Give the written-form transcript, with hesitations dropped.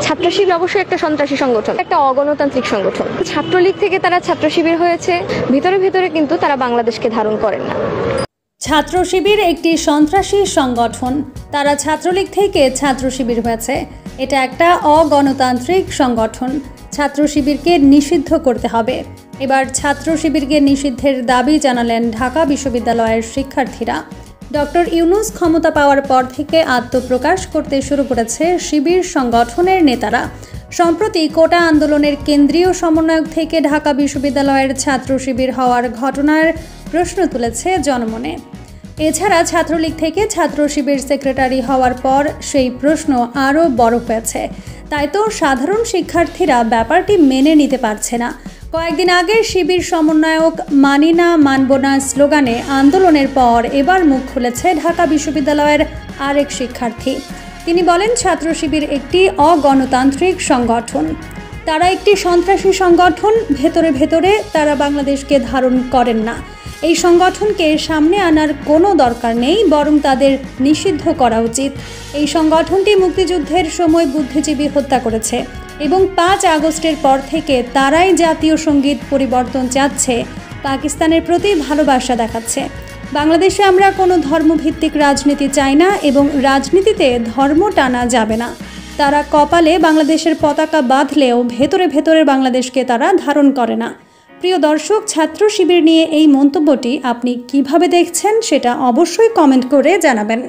ছাত্র শিবির অবশ্যই একটা সন্ত্রাসী সংগঠন, একটা অগণতান্ত্রিক সংগঠন। ছাত্রলীগ থেকে তারা ছাত্র শিবির হয়েছে, ভিতরে ভিতরে কিন্তু তারা বাংলাদেশকে ধারণ করেন না। ছাত্র শিবির একটি সন্ত্রাসী সংগঠন, তারা ছাত্রলীগ থেকে ছাত্র শিবির হয়েছে। এটা একটা অগণতান্ত্রিক সংগঠন। ছাত্র শিবিরকে নিষিদ্ধ করতে হবে। এবার ছাত্র শিবিরকে নিষিদ্ধের দাবি জানালেন ঢাকা বিশ্ববিদ্যালয়ের শিক্ষার্থীরা। ডক্টর ইউনূস ক্ষমতা পাওয়ার পর থেকে আত্মপ্রকাশ করতে শুরু করেছে শিবির সংগঠনের নেতারা। সম্প্রতি কোটা আন্দোলনের কেন্দ্রীয় সমন্বয়ক থেকে ঢাকা বিশ্ববিদ্যালয়ের ছাত্র শিবির হওয়ার ঘটনার প্রশ্ন তুলেছে জনমনে। এছাড়া ছাত্রলীগ থেকে ছাত্র শিবির সেক্রেটারি হওয়ার পর সেই প্রশ্ন আরও বড় হয়েছে। তাই তো সাধারণ শিক্ষার্থীরা ব্যাপারটি মেনে নিতে পারছে না। কয়েকদিন আগে শিবির সমন্বয়ক মানি না মানব না স্লোগানে আন্দোলনের পর এবার মুখ খুলেছে ঢাকা বিশ্ববিদ্যালয়ের আরেক শিক্ষার্থী। তিনি বলেন, ছাত্র শিবির একটি অগণতান্ত্রিক সংগঠন, তারা একটি সন্ত্রাসী সংগঠন। ভেতরে ভেতরে তারা বাংলাদেশকে ধারণ করেন না। এই সংগঠনকে সামনে আনার কোনো দরকার নেই, বরং তাদের নিষিদ্ধ করা উচিত। এই সংগঠনটি মুক্তিযুদ্ধের সময় বুদ্ধিজীবী হত্যা করেছে এবং 5 আগস্টের পর থেকে তারাই জাতীয় সঙ্গীত পরিবর্তন চাচ্ছে, পাকিস্তানের প্রতি ভালোবাসা দেখাচ্ছে। বাংলাদেশে আমরা কোনো ধর্মভিত্তিক রাজনীতি চাই না এবং রাজনীতিতে ধর্ম টানা যাবে না। তারা কপালে বাংলাদেশের পতাকা বাঁধলেও ভেতরে ভেতরে বাংলাদেশকে তারা ধারণ করে না। প্রিয় দর্শক, ছাত্র শিবির নিয়ে এই মন্তব্যটি আপনি কিভাবে দেখছেন সেটা অবশ্যই কমেন্ট করে জানাবেন।